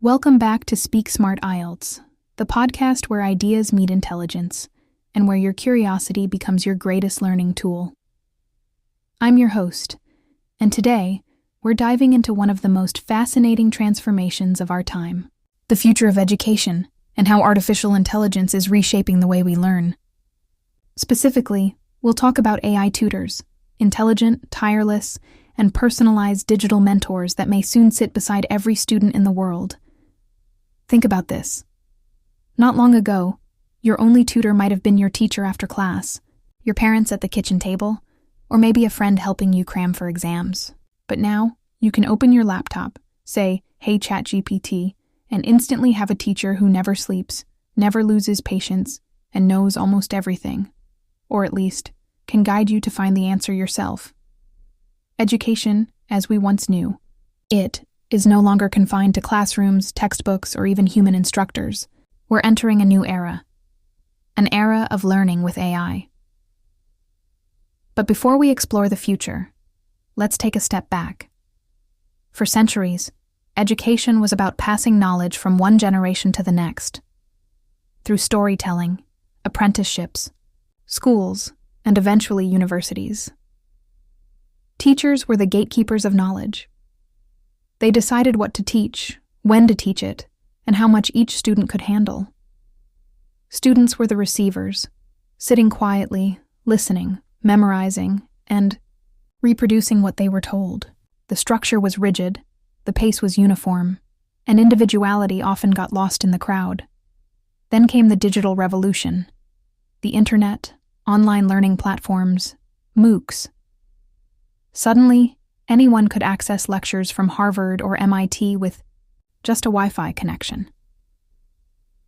Welcome back to Speak Smart IELTS, the podcast where ideas meet intelligence and where your curiosity becomes your greatest learning tool. I'm your host, and today we're diving into one of the most fascinating transformations of our time, the future of education and how artificial intelligence is reshaping the way we learn. Specifically, we'll talk about AI tutors, intelligent, tireless, and personalized digital mentors that may soon sit beside every student in the world. Think about this. Not long ago, your only tutor might have been your teacher after class, your parents at the kitchen table, or maybe a friend helping you cram for exams. But now, you can open your laptop, say, "Hey ChatGPT," and instantly have a teacher who never sleeps, never loses patience, and knows almost everything. Or at least, can guide you to find the answer yourself. Education, as we once knew, it is no longer confined to classrooms, textbooks, or even human instructors. We're entering a new era. An era of learning with AI. But before we explore the future, let's take a step back. For centuries, education was about passing knowledge from one generation to the next. Through storytelling, apprenticeships, schools, and eventually universities. Teachers were the gatekeepers of knowledge. They decided what to teach, when to teach it, and how much each student could handle. Students were the receivers, sitting quietly, listening, memorizing, and reproducing what they were told. The structure was rigid, the pace was uniform, and individuality often got lost in the crowd. Then came the digital revolution. The internet, online learning platforms, MOOCs. Suddenly, anyone could access lectures from Harvard or MIT with just a Wi-Fi connection.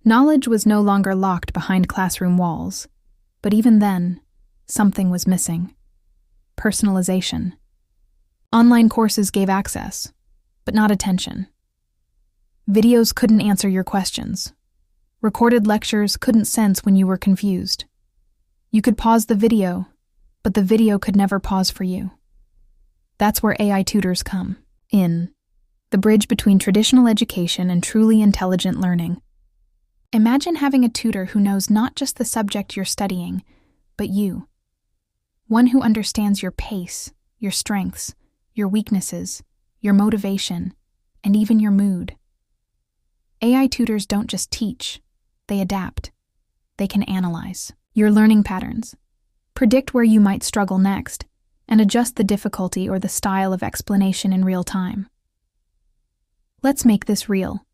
Knowledge was no longer locked behind classroom walls, but even then, something was missing. Personalization. Online courses gave access, but not attention. Videos couldn't answer your questions. Recorded lectures couldn't sense when you were confused. You could pause the video, but the video could never pause for you. That's where AI tutors come in, the bridge between traditional education and truly intelligent learning. Imagine having a tutor who knows not just the subject you're studying, but you. One who understands your pace, your strengths, your weaknesses, your motivation, and even your mood. AI tutors don't just teach, they adapt. They can analyze your learning patterns, predict where you might struggle next, and adjust the difficulty or the style of explanation in real time. Let's make this real.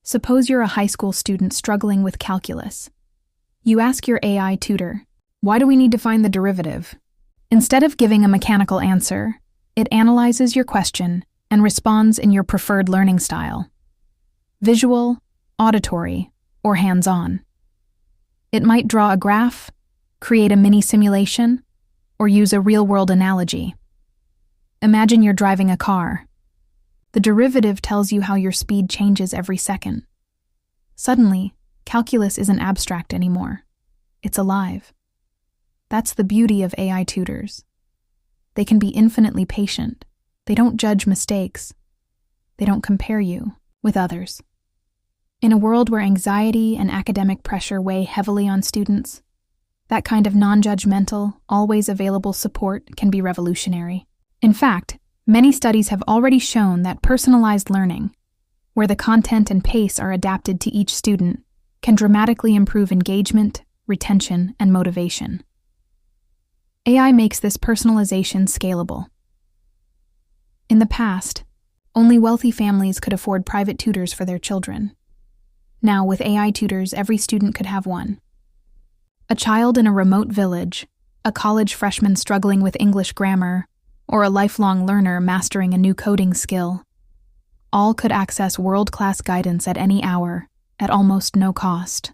Suppose you're a high school student struggling with calculus. You ask your AI tutor, "Why do we need to find the derivative?" Instead of giving a mechanical answer, it analyzes your question and responds in your preferred learning style. Visual, auditory, or hands-on. It might draw a graph, create a mini simulation, or use a real-world analogy. Imagine you're driving a car. The derivative tells you how your speed changes every second. Suddenly, calculus isn't abstract anymore. It's alive. That's the beauty of AI tutors. They can be infinitely patient. They don't judge mistakes. They don't compare you with others. In a world where anxiety and academic pressure weigh heavily on students, that kind of non-judgmental, always available support can be revolutionary. In fact, many studies have already shown that personalized learning, where the content and pace are adapted to each student, can dramatically improve engagement, retention, and motivation. AI makes this personalization scalable. In the past, only wealthy families could afford private tutors for their children. Now, with AI tutors, every student could have one. A child in a remote village, a college freshman struggling with English grammar, or a lifelong learner mastering a new coding skill, all could access world-class guidance at any hour, at almost no cost.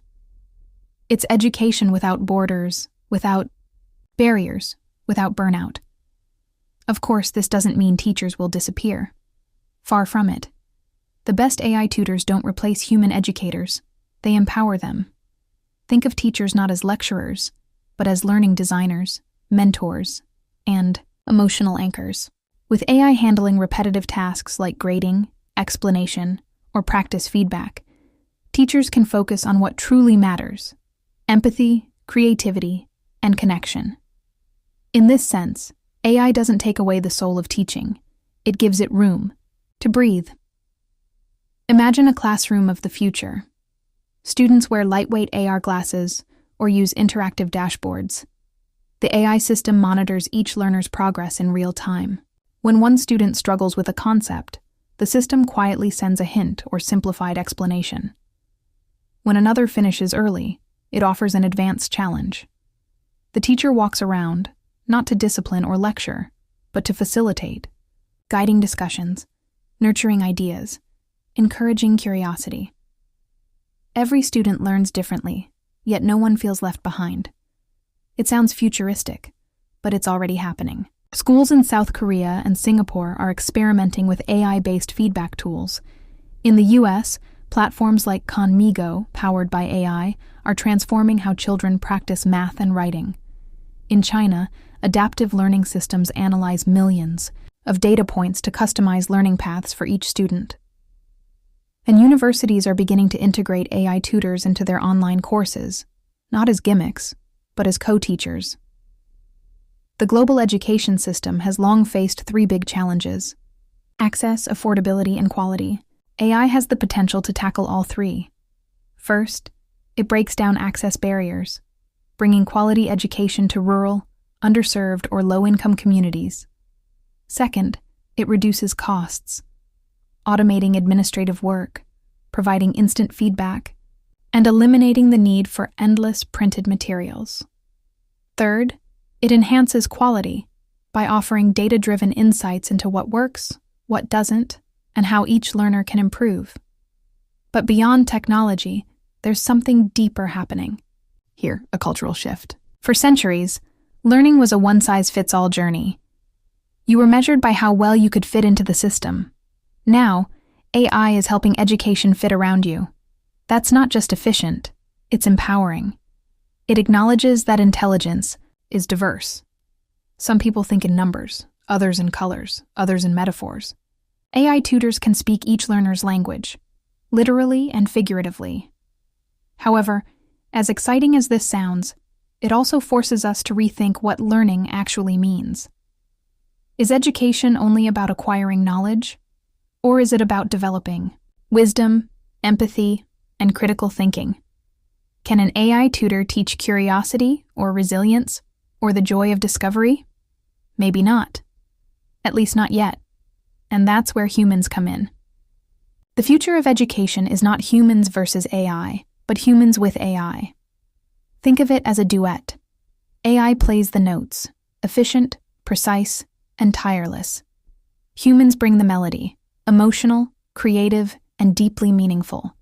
It's education without borders, without barriers, without burnout. Of course, this doesn't mean teachers will disappear. Far from it. The best AI tutors don't replace human educators, they empower them. Think of teachers not as lecturers, but as learning designers, mentors, and emotional anchors. With AI handling repetitive tasks like grading, explanation, or practice feedback, teachers can focus on what truly matters: empathy, creativity, and connection. In this sense, AI doesn't take away the soul of teaching. It gives it room to breathe. Imagine a classroom of the future. Students wear lightweight AR glasses or use interactive dashboards. The AI system monitors each learner's progress in real time. When one student struggles with a concept, the system quietly sends a hint or simplified explanation. When another finishes early, it offers an advanced challenge. The teacher walks around, not to discipline or lecture, but to facilitate, guiding discussions, nurturing ideas, encouraging curiosity. Every student learns differently, yet no one feels left behind. It sounds futuristic, but it's already happening. Schools in South Korea and Singapore are experimenting with AI-based feedback tools. In the US, platforms like Conmigo, powered by AI, are transforming how children practice math and writing. In China, adaptive learning systems analyze millions of data points to customize learning paths for each student. And universities are beginning to integrate AI tutors into their online courses, not as gimmicks, but as co-teachers. The global education system has long faced three big challenges: access, affordability, and quality. AI has the potential to tackle all three. First, it breaks down access barriers, bringing quality education to rural, underserved, or low-income communities. Second, it reduces costs, automating administrative work, providing instant feedback, and eliminating the need for endless printed materials. Third, it enhances quality by offering data-driven insights into what works, what doesn't, and how each learner can improve. But beyond technology, there's something deeper happening. Here, a cultural shift. For centuries, learning was a one-size-fits-all journey. You were measured by how well you could fit into the system. Now, AI is helping education fit around you. That's not just efficient, it's empowering. It acknowledges that intelligence is diverse. Some people think in numbers, others in colors, others in metaphors. AI tutors can speak each learner's language, literally and figuratively. However, as exciting as this sounds, it also forces us to rethink what learning actually means. Is education only about acquiring knowledge? Or is it about developing wisdom, empathy, and critical thinking? Can an AI tutor teach curiosity or resilience or the joy of discovery? Maybe not. At least not yet. And that's where humans come in. The future of education is not humans versus AI, but humans with AI. Think of it as a duet. AI plays the notes, efficient, precise, and tireless. Humans bring the melody, emotional, creative, and deeply meaningful.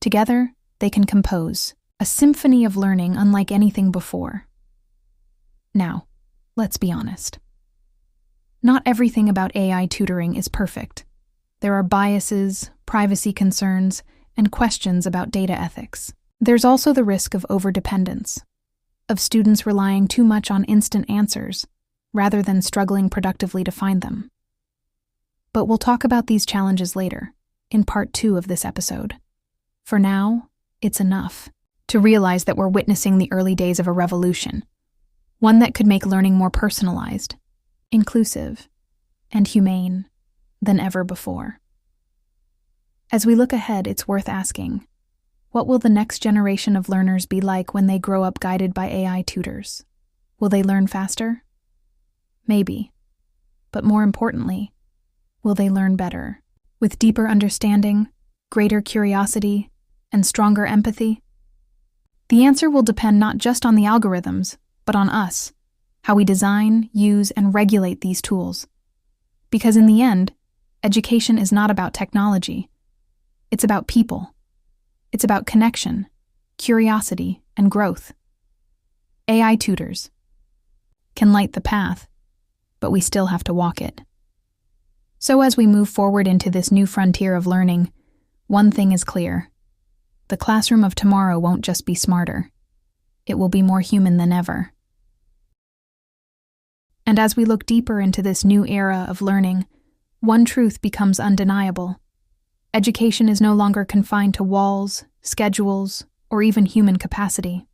Together, they can compose a symphony of learning unlike anything before. Now, let's be honest. Not everything about AI tutoring is perfect. There are biases, privacy concerns, and questions about data ethics. There's also the risk of overdependence, of students relying too much on instant answers rather than struggling productively to find them. But we'll talk about these challenges later, in part 2 of this episode. For now, it's enough to realize that we're witnessing the early days of a revolution, one that could make learning more personalized, inclusive, and humane than ever before. As we look ahead, it's worth asking, what will the next generation of learners be like when they grow up guided by AI tutors? Will they learn faster? Maybe. But more importantly, will they learn better, with deeper understanding, greater curiosity, and stronger empathy? The answer will depend not just on the algorithms, but on us, how we design, use, and regulate these tools. Because in the end, education is not about technology. It's about people. It's about connection, curiosity, and growth. AI tutors can light the path, but we still have to walk it. So as we move forward into this new frontier of learning, one thing is clear. The classroom of tomorrow won't just be smarter. It will be more human than ever. And as we look deeper into this new era of learning, one truth becomes undeniable. Education is no longer confined to walls, schedules, or even human capacity.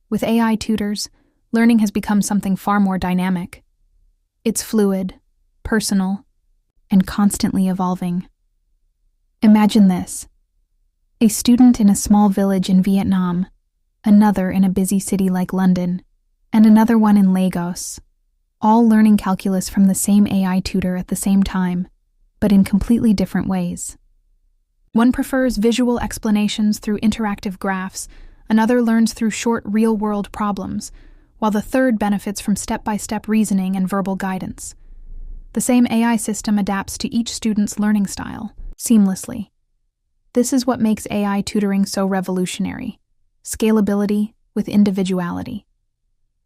With AI tutors, learning has become something far more dynamic. It's fluid, personal, and constantly evolving. Imagine this: a student in a small village in Vietnam, another in a busy city like London, and another one in Lagos, all learning calculus from the same AI tutor at the same time, but in completely different ways. One prefers visual explanations through interactive graphs, another learns through short real-world problems, while the third benefits from step-by-step reasoning and verbal guidance. The same AI system adapts to each student's learning style, seamlessly. This is what makes AI tutoring so revolutionary: scalability with individuality.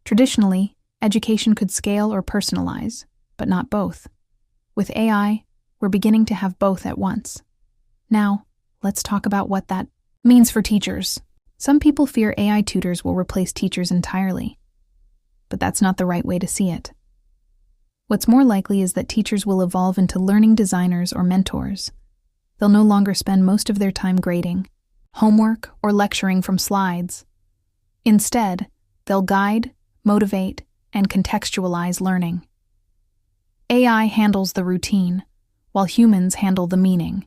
Traditionally, education could scale or personalize, but not both. With AI, we're beginning to have both at once. Now, let's talk about what that means for teachers. Some people fear AI tutors will replace teachers entirely, but that's not the right way to see it. What's more likely is that teachers will evolve into learning designers or mentors. They'll no longer spend most of their time grading, homework, or lecturing from slides. Instead, they'll guide, motivate, and contextualize learning. AI handles the routine, while humans handle the meaning.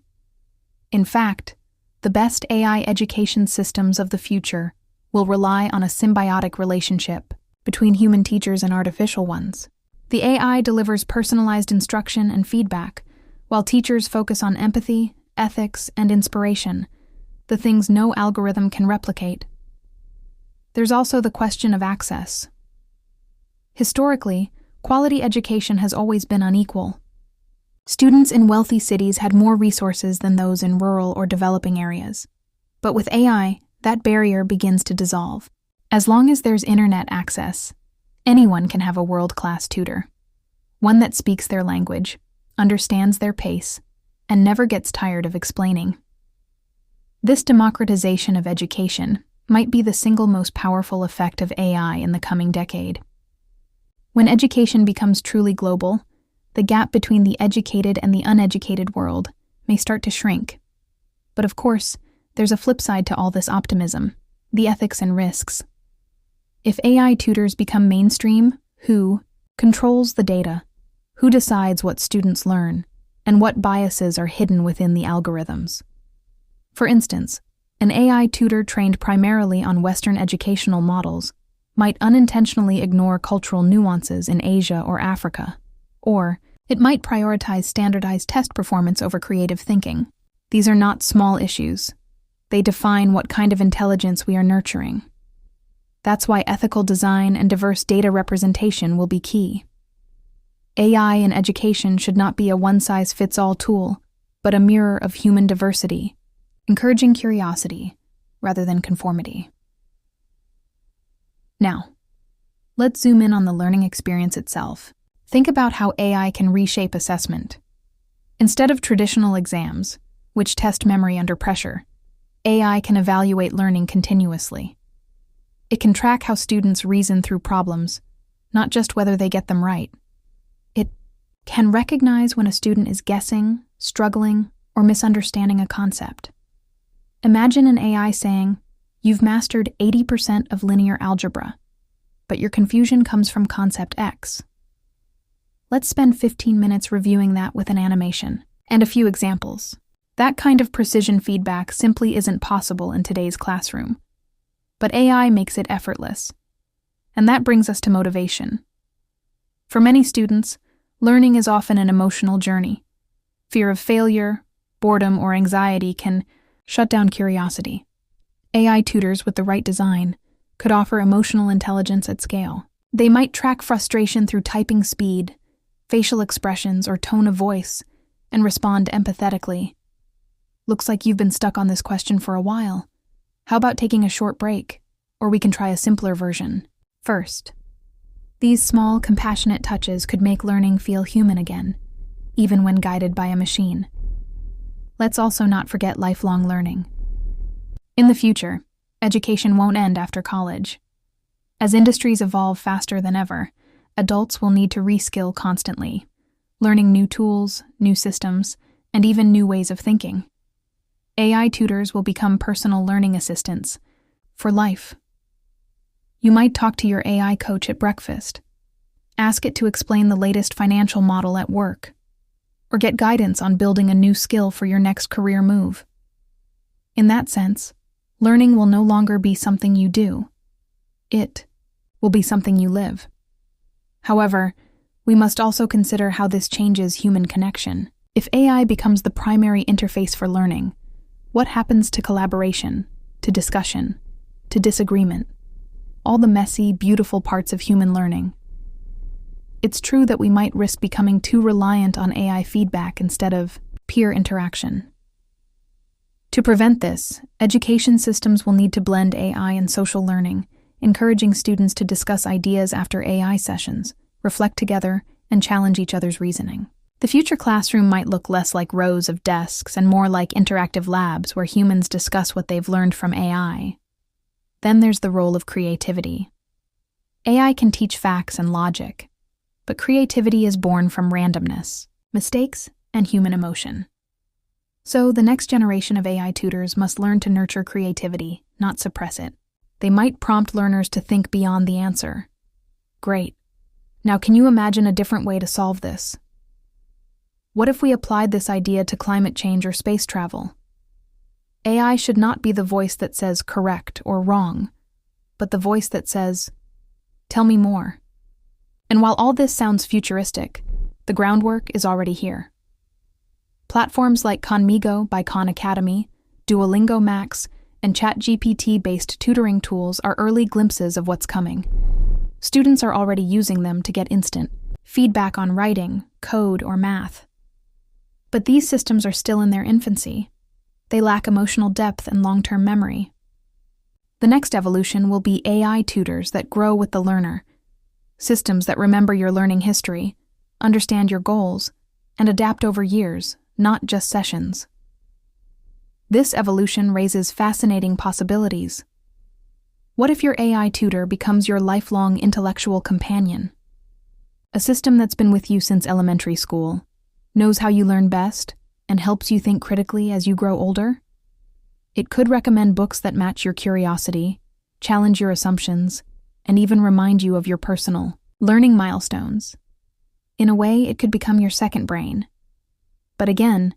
In fact, the best AI education systems of the future will rely on a symbiotic relationship between human teachers and artificial ones. The AI delivers personalized instruction and feedback, while teachers focus on empathy, ethics, and inspiration, the things no algorithm can replicate. There's also the question of access. Historically, quality education has always been unequal. Students in wealthy cities had more resources than those in rural or developing areas. But with AI, that barrier begins to dissolve. As long as there's internet access, anyone can have a world-class tutor. One that speaks their language, understands their pace, and never gets tired of explaining. This democratization of education might be the single most powerful effect of AI in the coming decade. When education becomes truly global, the gap between the educated and the uneducated world may start to shrink. But of course, there's a flip side to all this optimism: the ethics and risks. If AI tutors become mainstream, who controls the data? Who decides what students learn? And what biases are hidden within the algorithms? For instance, an AI tutor trained primarily on Western educational models might unintentionally ignore cultural nuances in Asia or Africa, or it might prioritize standardized test performance over creative thinking. These are not small issues. They define what kind of intelligence we are nurturing. That's why ethical design and diverse data representation will be key. AI in education should not be a one-size-fits-all tool, but a mirror of human diversity, encouraging curiosity rather than conformity. Now, let's zoom in on the learning experience itself. Think about how AI can reshape assessment. Instead of traditional exams, which test memory under pressure, AI can evaluate learning continuously. It can track how students reason through problems, not just whether they get them right. It can recognize when a student is guessing, struggling, or misunderstanding a concept. Imagine an AI saying, "You've mastered 80% of linear algebra, but your confusion comes from concept X." Let's spend 15 minutes reviewing that with an animation and a few examples. That kind of precision feedback simply isn't possible in today's classroom. But AI makes it effortless. And that brings us to motivation. For many students, learning is often an emotional journey. Fear of failure, boredom, or anxiety can shut down curiosity. AI tutors with the right design could offer emotional intelligence at scale. They might track frustration through typing speed, facial expressions, or tone of voice, and respond empathetically. Looks like you've been stuck on this question for a while. How about taking a short break? Or we can try a simpler version. First, these small, compassionate touches could make learning feel human again, even when guided by a machine. Let's also not forget lifelong learning. In the future, education won't end after college. As industries evolve faster than ever, adults will need to reskill constantly, learning new tools, new systems, and even new ways of thinking. AI tutors will become personal learning assistants for life. You might talk to your AI coach at breakfast, ask it to explain the latest financial model at work, or get guidance on building a new skill for your next career move. In that sense, learning will no longer be something you do. It will be something you live. However, we must also consider how this changes human connection. If AI becomes the primary interface for learning, what happens to collaboration, to discussion, to disagreement? All the messy, beautiful parts of human learning. It's true that we might risk becoming too reliant on AI feedback instead of peer interaction. To prevent this, education systems will need to blend AI and social learning, encouraging students to discuss ideas after AI sessions, reflect together, and challenge each other's reasoning. The future classroom might look less like rows of desks and more like interactive labs where humans discuss what they've learned from AI. Then there's the role of creativity. AI can teach facts and logic, but creativity is born from randomness, mistakes, and human emotion. So the next generation of AI tutors must learn to nurture creativity, not suppress it. They might prompt learners to think beyond the answer. Great. Now, can you imagine a different way to solve this? What if we applied this idea to climate change or space travel? AI should not be the voice that says correct or wrong, but the voice that says, tell me more. And while all this sounds futuristic, the groundwork is already here. Platforms like Conmigo by Khan Academy, Duolingo Max, and ChatGPT-based tutoring tools are early glimpses of what's coming. Students are already using them to get instant feedback on writing, code, or math. But these systems are still in their infancy. They lack emotional depth and long-term memory. The next evolution will be AI tutors that grow with the learner, systems that remember your learning history, understand your goals, and adapt over years, not just sessions. This evolution raises fascinating possibilities. What if your AI tutor becomes your lifelong intellectual companion? A system that's been with you since elementary school, knows how you learn best, and helps you think critically as you grow older? It could recommend books that match your curiosity, challenge your assumptions, and even remind you of your personal learning milestones. In a way, it could become your second brain. But again,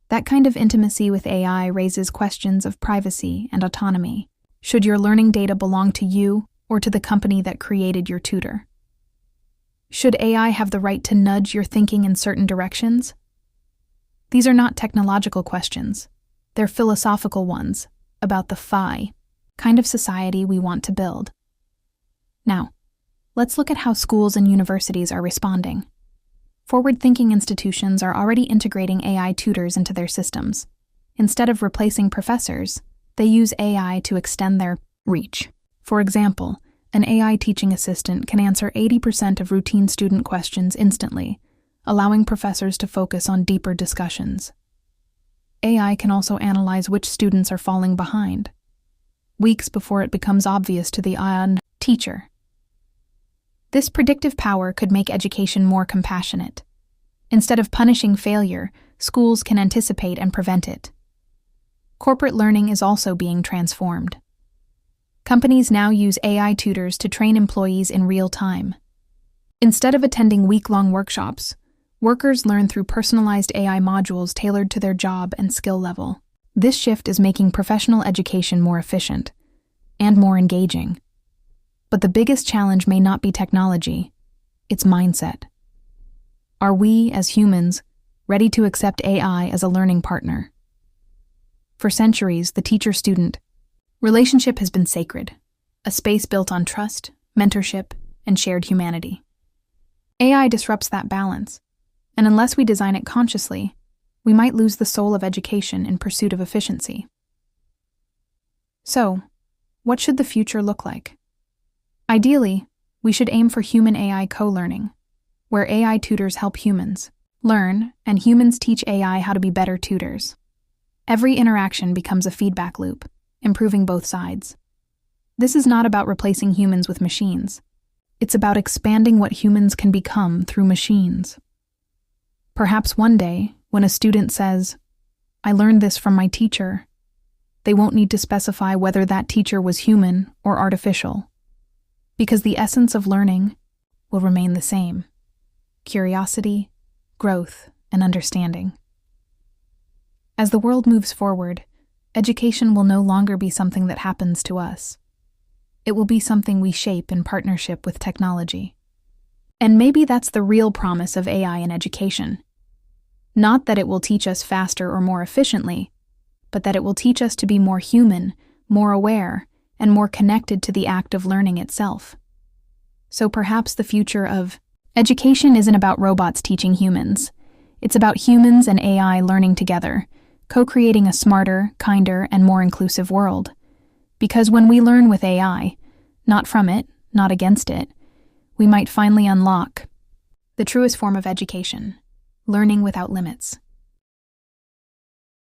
that kind of intimacy with AI raises questions of privacy and autonomy. Should your learning data belong to you or to the company that created your tutor? Should AI have the right to nudge your thinking in certain directions? These are not technological questions. They're philosophical ones about the kind of society we want to build. Now, let's look at how schools and universities are responding. Forward-thinking institutions are already integrating AI tutors into their systems. Instead of replacing professors, they use AI to extend their reach. For example, an AI teaching assistant can answer 80% of routine student questions instantly, allowing professors to focus on deeper discussions. AI can also analyze which students are falling behind, weeks before it becomes obvious to the teacher. This predictive power could make education more compassionate. Instead of punishing failure, schools can anticipate and prevent it. Corporate learning is also being transformed. Companies now use AI tutors to train employees in real time. Instead of attending week-long workshops, workers learn through personalized AI modules tailored to their job and skill level. This shift is making professional education more efficient and more engaging. But the biggest challenge may not be technology, it's mindset. Are we, as humans, ready to accept AI as a learning partner? For centuries, the teacher-student relationship has been sacred, a space built on trust, mentorship, and shared humanity. AI disrupts that balance, and unless we design it consciously, we might lose the soul of education in pursuit of efficiency. So, what should the future look like? Ideally, we should aim for human-AI co-learning, where AI tutors help humans learn and humans teach AI how to be better tutors. Every interaction becomes a feedback loop, improving both sides. This is not about replacing humans with machines. It's about expanding what humans can become through machines. Perhaps one day, When a student says, "I learned this from my teacher," they won't need to specify whether that teacher was human or artificial, because the essence of learning will remain the same: curiosity, growth, and understanding. As the world moves forward, education will no longer be something that happens to us. It will be something we shape in partnership with technology. And maybe that's the real promise of AI in education. Not that it will teach us faster or more efficiently, but that it will teach us to be more human, more aware, and more connected to the act of learning itself. So perhaps the future of education isn't about robots teaching humans. It's about humans and AI learning together, co-creating a smarter, kinder, and more inclusive world. Because when we learn with AI, not from it, not against it, we might finally unlock the truest form of education: learning without limits.